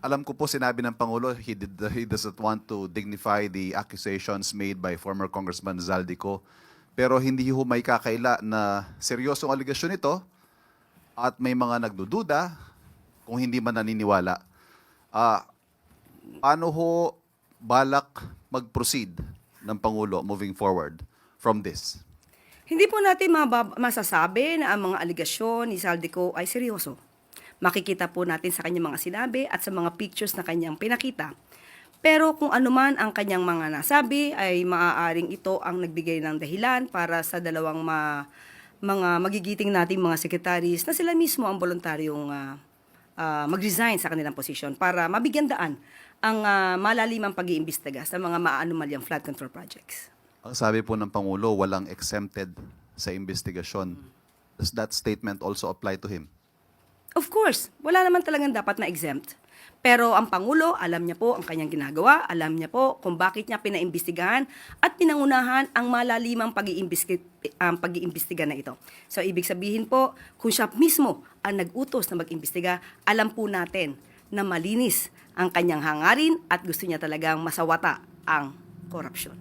Alam ko po sinabi ng Pangulo, he doesn't want to dignify the accusations made by former Congressman Zaldico. Pero hindi ho may kakaila na seryosong aligasyon ito at may mga nagdududa kung hindi man naniniwala. Paano ho balak mag-proceed ng Pangulo moving forward from this? Hindi po natin masasabi na ang mga aligasyon ni Zaldico ay seryoso. Makikita po natin sa kanyang mga sinabi at sa mga pictures na kanyang pinakita. Pero kung anuman ang kanyang mga nasabi, ay maaaring ito ang nagbigay ng dahilan para sa dalawang mga magigiting nating mga secretaries na sila mismo ang voluntaryong mag-resign sa kanilang posisyon para mabigyan daan ang malalimang pag-iimbestiga sa mga maanomalyang flood control projects. Ang sabi po ng Pangulo, walang exempted sa investigasyon. Does that statement also apply to him? Of course, wala naman talagang dapat na exempt. Pero ang Pangulo, alam niya po ang kanyang ginagawa, alam niya po kung bakit niya pinaimbestigahan at pinangunahan ang malalimang pag-iimbestiga na ito. So, ibig sabihin po, kung siya mismo ang nag-utos na mag-imbestiga, alam po natin na malinis ang kanyang hangarin at gusto niya talagang masawata ang korupsyon.